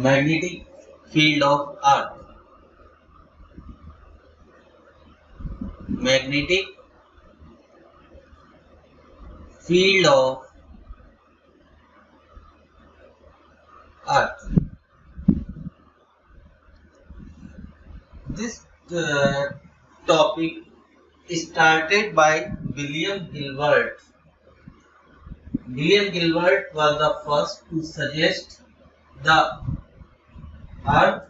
magnetic field of Earth. Magnetic field of Earth. This topic started by William Gilbert. William Gilbert was the first to suggest the Earth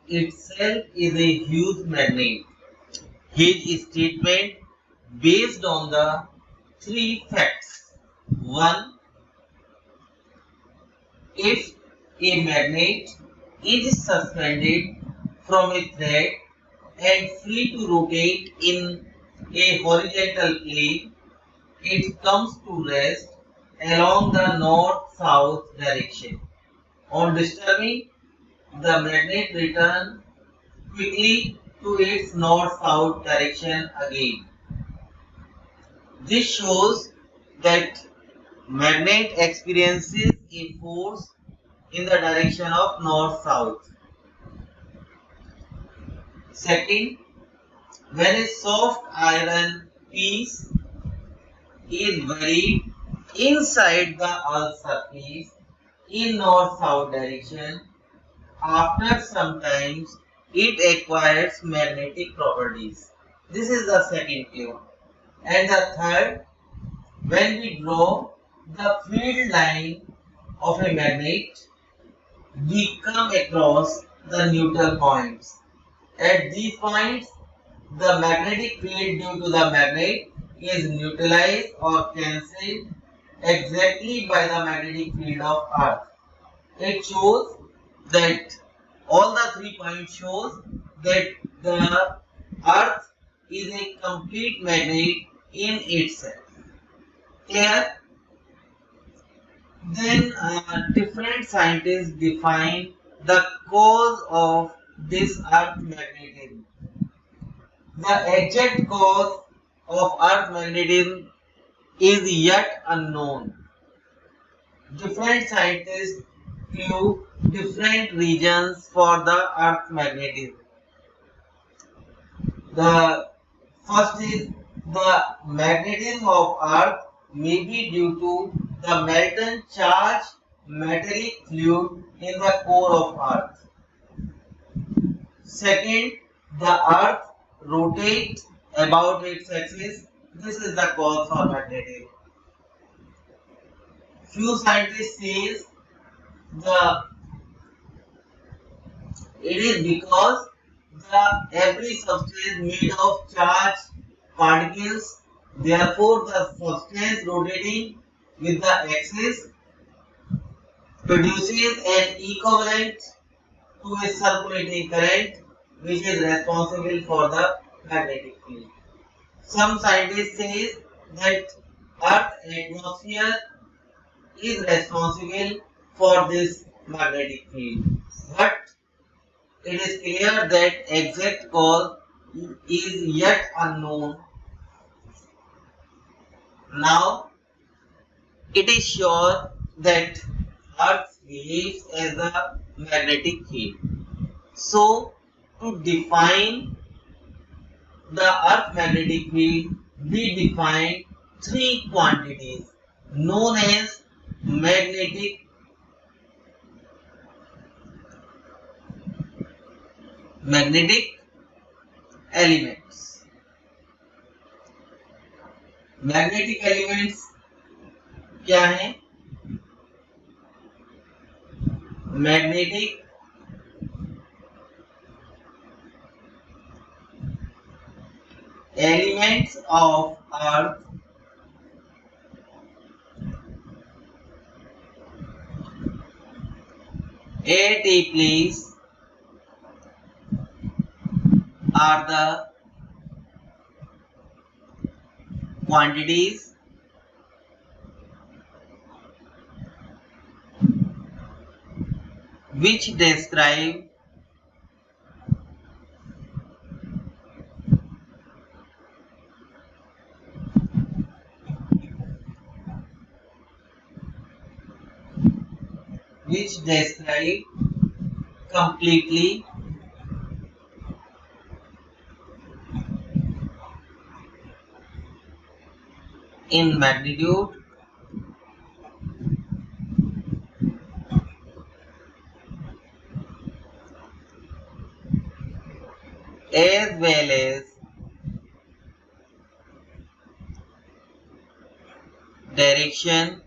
itself is a huge magnet. His statement based on the three facts. 1. If a magnet is suspended from a thread and free to rotate in a horizontal plane, it comes to rest along the north-south direction. On disturbing, the magnet returns quickly to its north-south direction again. This shows that magnet experiences a force in the direction of north-south. Second, when a soft iron piece is buried inside the Earth's surface in north-south direction, after some time it acquires magnetic properties. This is the second clue. And the third, when we draw the field line of a magnet, we come across the neutral points. At these points, the magnetic field due to the magnet is neutralized or cancelled exactly by the magnetic field of Earth. It shows that all the 3 points shows that the Earth is a complete magnet in itself. Clear? Then different scientists define the cause of this Earth magnetism. The exact cause of Earth magnetism is yet unknown. Different scientists clue different reasons for the Earth magnetism. The first is the magnetism of Earth may be due to the melted charged metallic fluid in the core of Earth. Second, the Earth rotates about its axis. This is the cause for magnetism. Few scientists say it is because every substance made of charged particles, therefore the substance rotating with the axis produces an equivalent to a circulating current which is responsible for the magnetic field. Some scientists say that Earth's atmosphere is responsible for this magnetic field, but it is clear that exact cause is yet unknown. Now, it is sure that Earth behaves as a magnetic field. So, to define the Earth magnetic field, we define 3 quantities known as magnetic elements. Magnetic elements क्या हैं? Magnetic elements of Earth at a place are the quantities which describe completely in magnitude as well as direction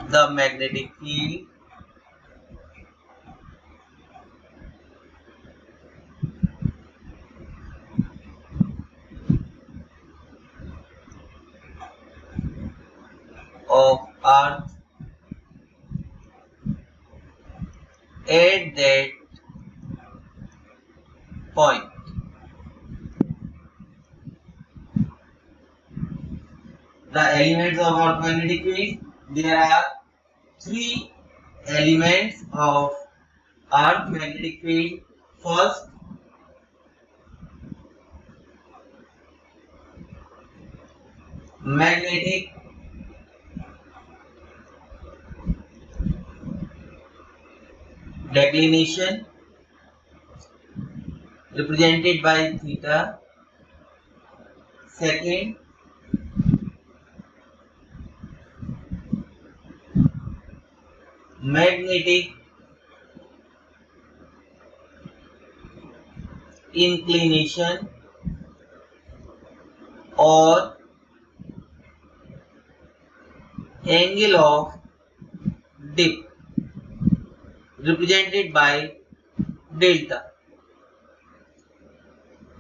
the magnetic field of Earth at that point. The elements of Earth magnetic field, there are three elements of Earth magnetic field. First, magnetic declination represented by theta. Second, magnetic inclination or angle of dip represented by delta.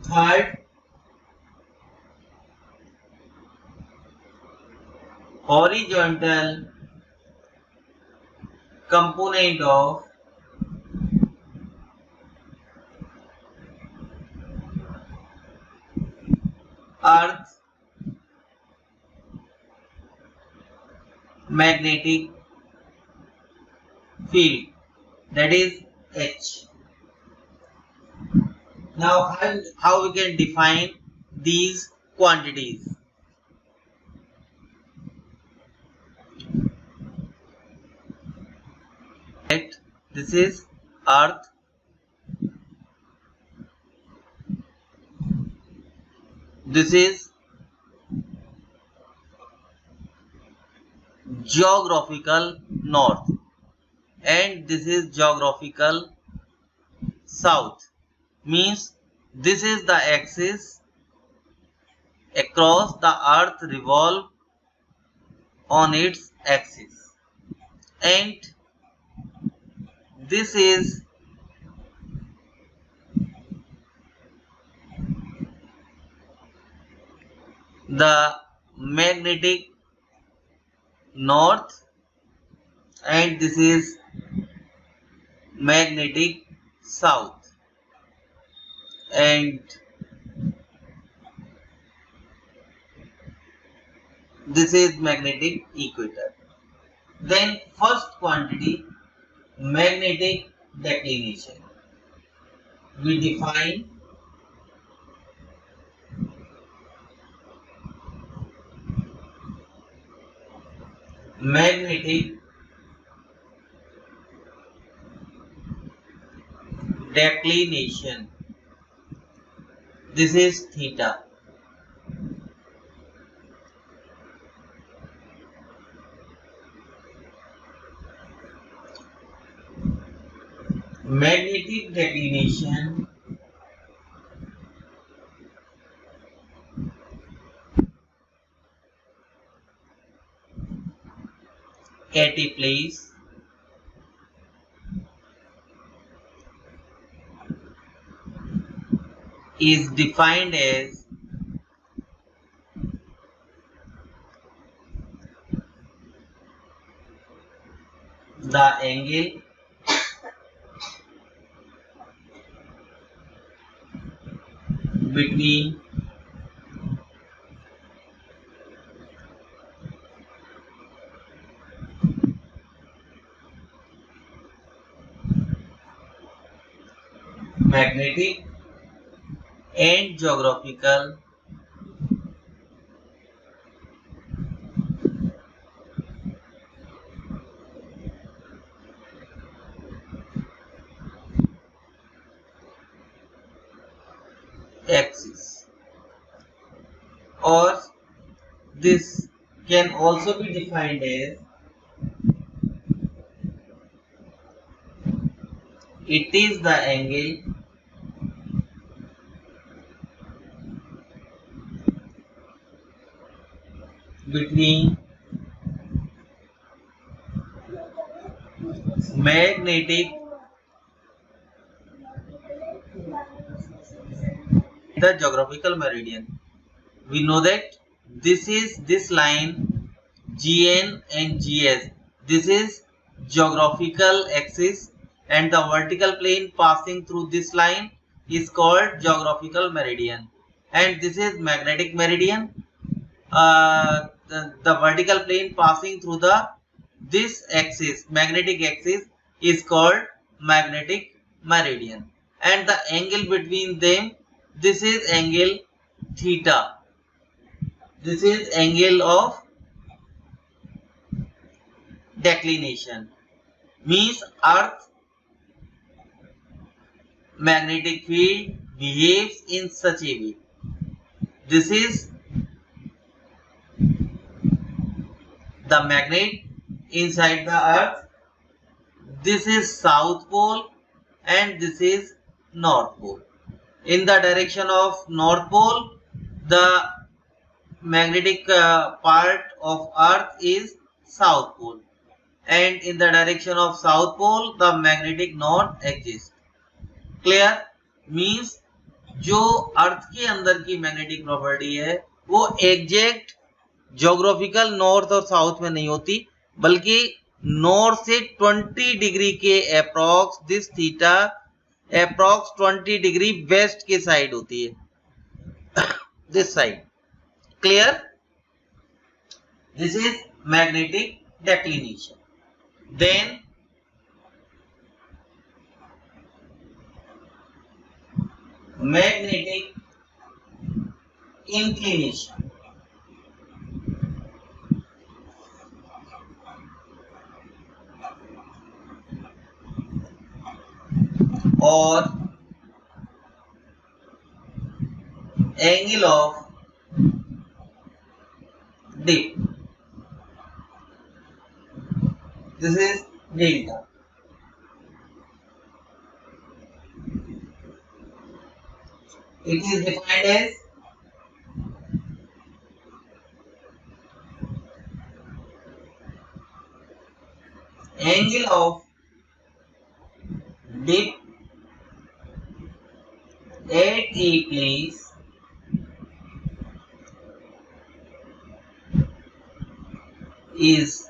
Third, horizontal component of Earth magnetic field, that is H. Now how we can define these quantities? This is Earth, this is geographical north, and this is geographical south. Means this is the axis across the Earth revolve on its axis, and this is the magnetic north, and this is magnetic south, and this is magnetic equator. Then first quantity, magnetic declination. We define magnetic declination. This is theta. Magnetic declination at a place is defined as the angle between magnetic and geographical axis, or this can also be defined as it is the angle between magnetic the geographical meridian. We know that this line GN and GS. This is geographical axis, and the vertical plane passing through this line is called geographical meridian, and this is magnetic meridian. The vertical plane passing through this axis, magnetic axis, is called magnetic meridian, and the angle between them, this is angle theta. This is angle of declination. Means Earth magnetic field behaves in such a way. This is the magnet inside the Earth. This is South Pole and this is North Pole. In the direction of North Pole, the magnetic part of Earth is South Pole, and in the direction of South Pole, the magnetic north exists. Clear? Means जो अर्थ के अंदर की magnetic property है वो exact geographical north और south में नहीं होती, बल्कि नॉर्थ से 20 डिग्री के approx this theta approx 20 degree west के साइड होती है, this side. Clear? This is magnetic declination. Then magnetic inclination. Or angle of dip. This is delta. It is defined as angle of dip at a place is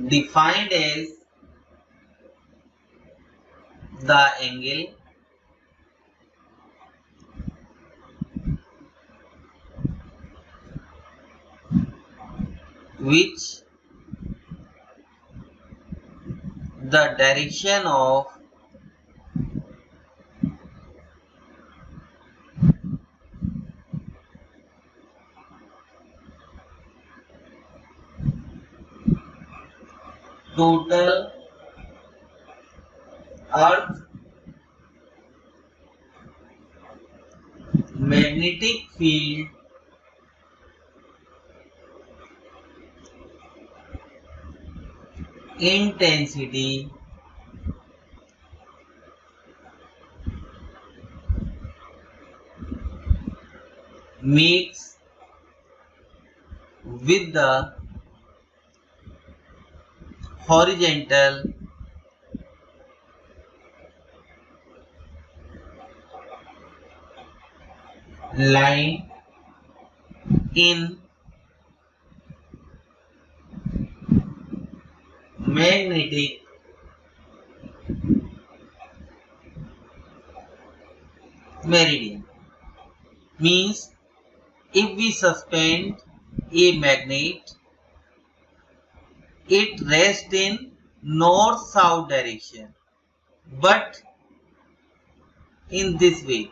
defined as the angle which the direction of total Earth magnetic field intensity makes with the horizontal line in magnetic meridian. Means if we suspend a magnet, it rests in north-south direction, but in this way.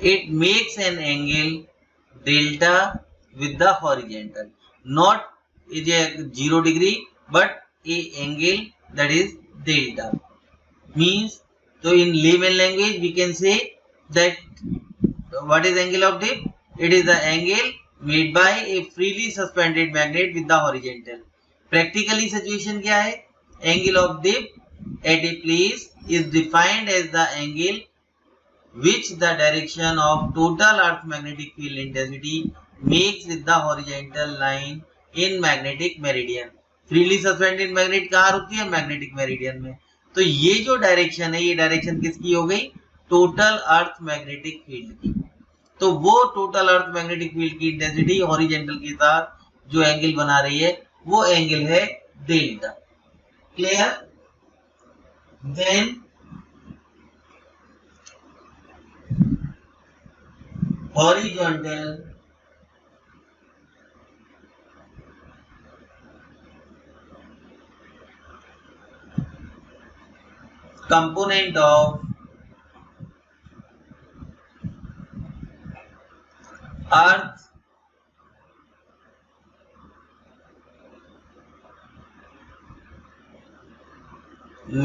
It makes an angle delta with the horizontal, not is a 0 degree but a angle that is delta. Means, so in layman language we can say that what is angle of dip? It is the angle made by a freely suspended magnet with the horizontal. Practically situation क्या है? Angle of dip at a place is defined as the angle which the direction of total earth magnetic field intensity makes with the horizontal line in magnetic meridian. Freely suspended magnet कहाँ रुकती है? Magnetic meridian में. तो ये जो direction है, ये direction किसकी हो गई? टोटल अर्थ मैग्नेटिक फील्ड की. तो वो टोटल अर्थ मैग्नेटिक फील्ड की इंटेंसिटी हॉरिजॉन्टल के साथ जो एंगल बना रही है वो एंगल है delta. Clear? Then horizontal component of earth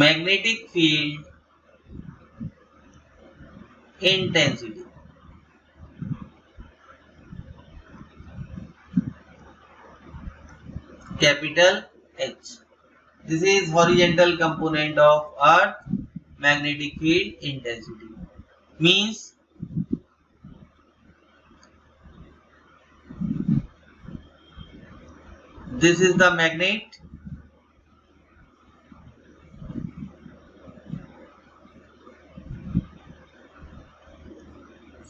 magnetic field intensity. Capital H. This is horizontal component of earth magnetic field intensity. Means this is the magnet,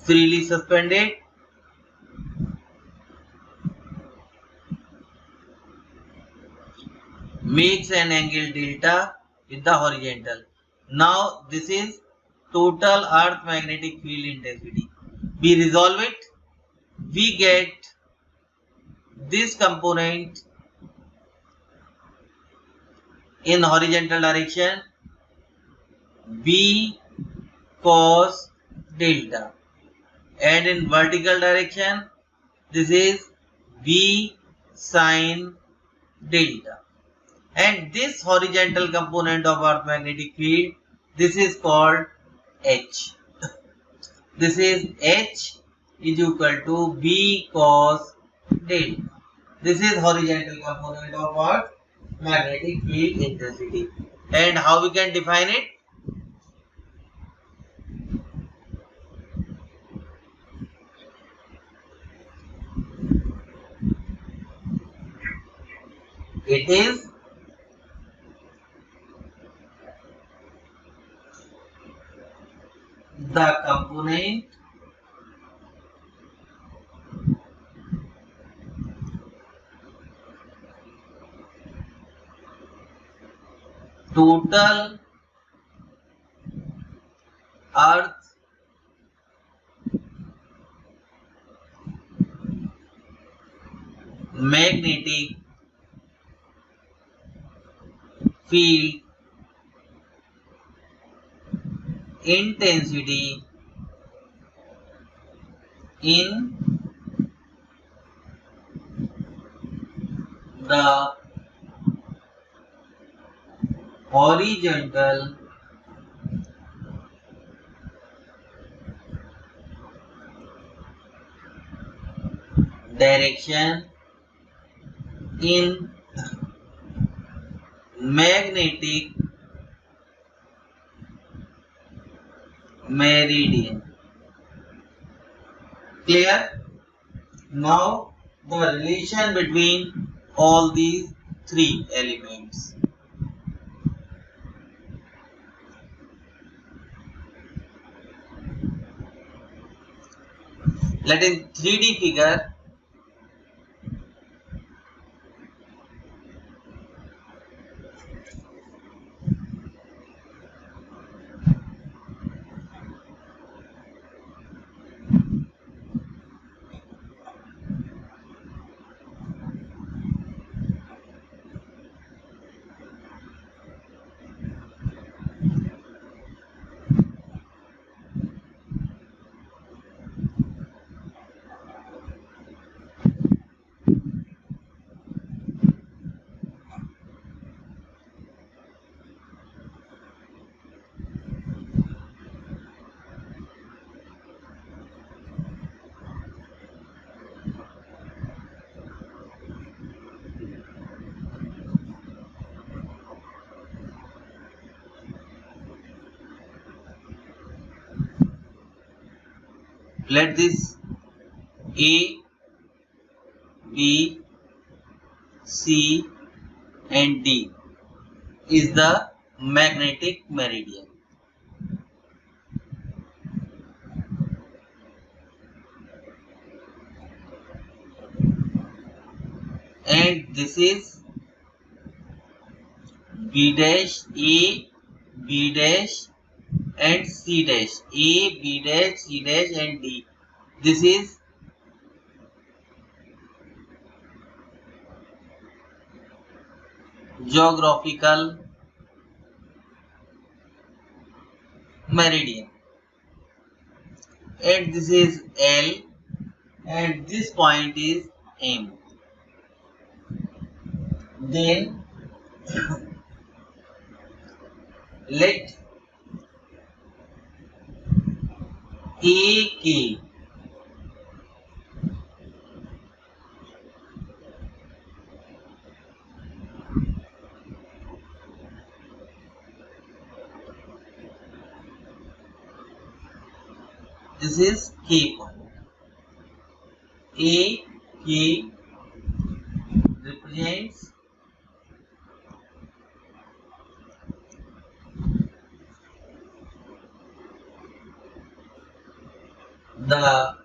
freely suspended, makes an angle delta with the horizontal. Now this is total earth magnetic field intensity. We resolve it, we get this component in horizontal direction B cos delta, and in vertical direction this is B sin delta. And this horizontal component of earth magnetic field, this is called H. This is H is equal to B cos delta. This is horizontal component of earth magnetic field intensity. And how we can define it? It is the component total earth magnetic field intensity in the horizontal direction in magnetic meridian. Clear? Now the relation between all these three elements. Let in 3D figure let this A, B, C and D is the magnetic meridian. And this is B dash, A, B dash and C dash. A, B dash, C dash and D. This is geographical meridian. And this is L and this point is M. Then let AK this is K point. AK represents the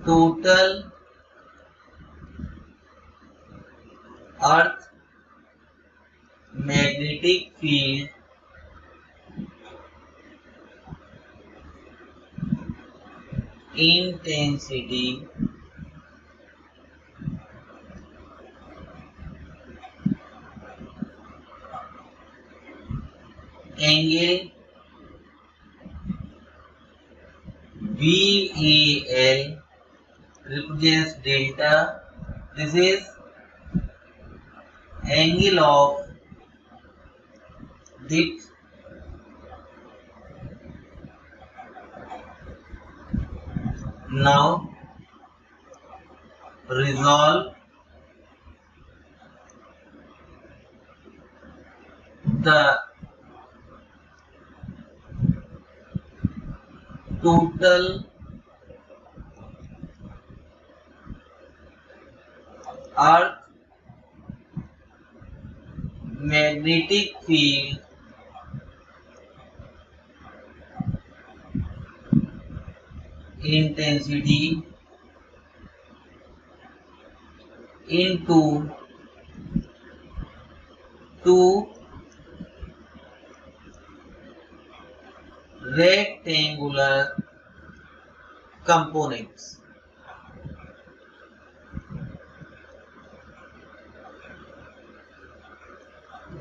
total earth magnetic field intensity angle VAL represents delta. This is angle of depth. Now resolve the total earth magnetic field intensity into two rectangular components.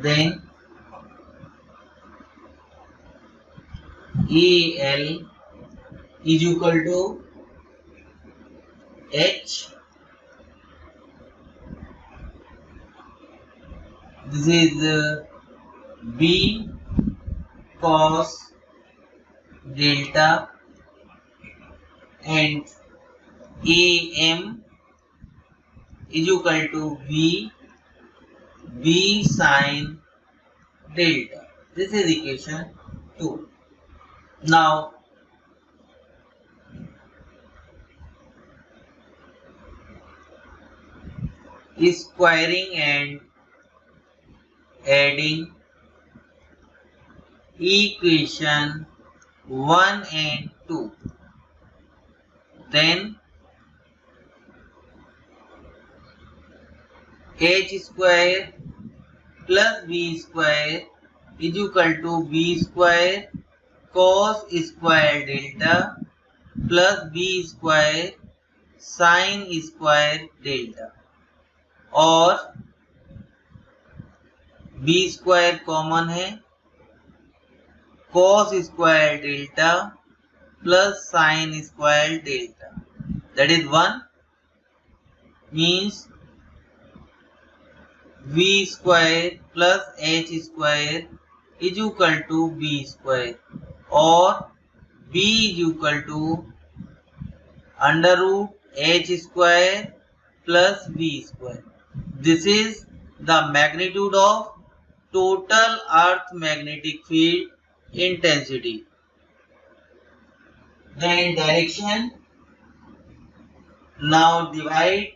Then AL is equal to H. This is B cos delta and AM is equal to B sin delta. This is equation 2. Now squaring and adding equation 1 and 2. Then H square plus B square is equal to B square cos square delta plus B square sin square delta, और B square common है, cos square delta plus sin square delta, that is 1, means V square plus H square is equal to B square, और B is equal to under root H square plus B square. This is the magnitude of total earth magnetic field intensity. then direction. Now divide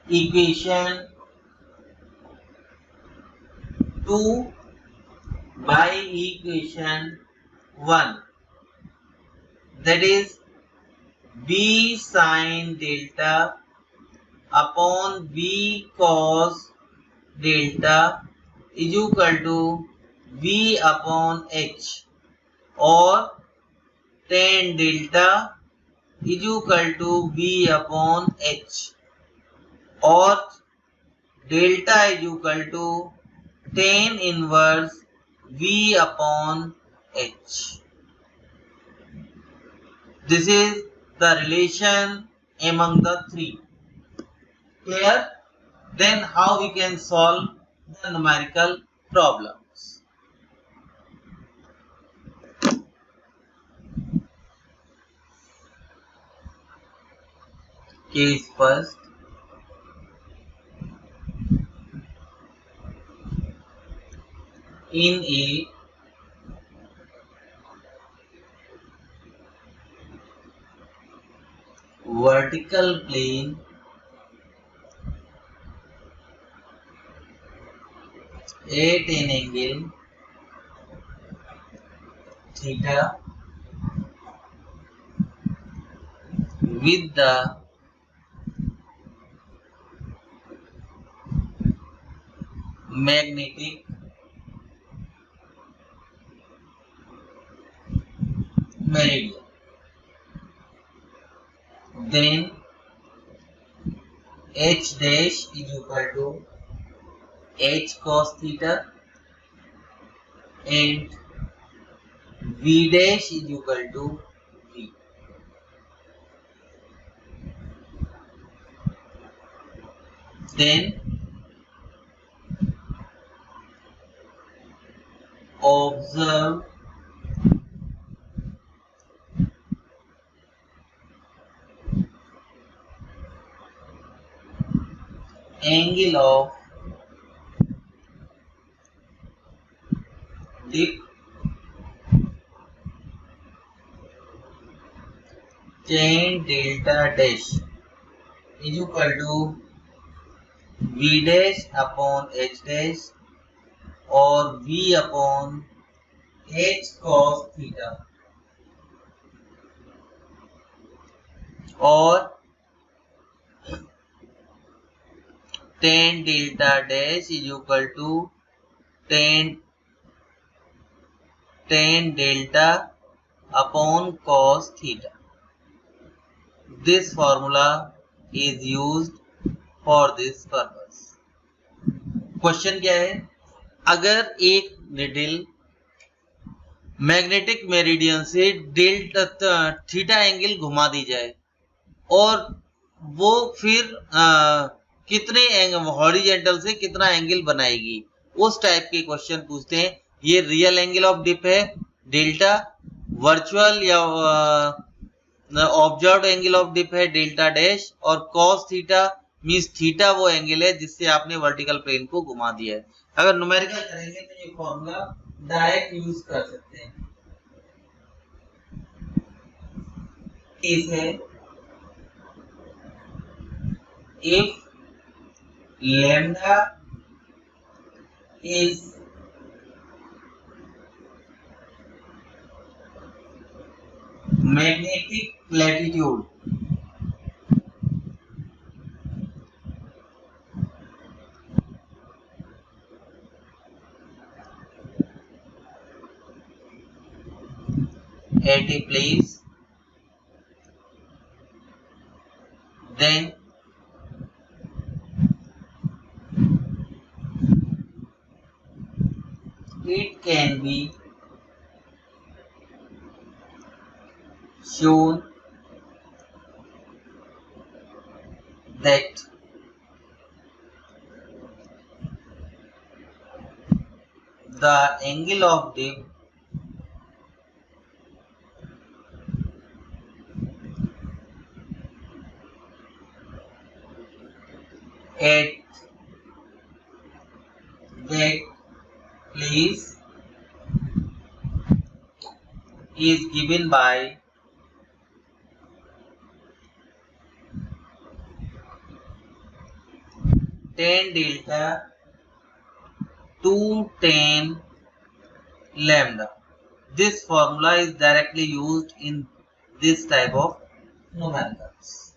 equation 2 by equation 1, that is b sin delta upon b cos delta is equal to v upon h, or tan delta is equal to v upon h, or delta is equal to tan inverse v upon h. This is the relation among the three. Clear? Then how we can solve the numerical problems? Case first. In a vertical plane at an angle theta with the magnetic meridian, then h dash is equal to h cos theta and v dash is equal to v. Then observe angle of dip tan delta dash is equal to v dash upon h dash or v upon h cos theta, or tan delta dash is equal to tan delta upon cos theta. This formula is used for this purpose. Question क्या है? अगर एक needle magnetic meridian से delta theta angle घुमा दी जाए और वो फिर कितने हॉरिजेंटल से कितना एंगल बनाएगी, उस टाइप के क्वेश्चन पूछते हैं. ये रियल एंगल ऑफ डिप है डेल्टा, वर्चुअल या ऑब्जर्व्ड एंगल ऑफ डिप है डेल्टा डैश, और कॉस थीटा मींस थीटा वो एंगल है जिससे आपने वर्टिकल प्लेन को घुमा दिया है. अगर न्यूमेरिकल करेंगे तो ये फॉर्मूला डायरेक्ट यूज कर सकते हैं. इसे if lambda is magnetic latitude, at a place, then it can be shown that the angle of dip at that place is given by tan delta to tan lambda. This formula is directly used in this type of numericals.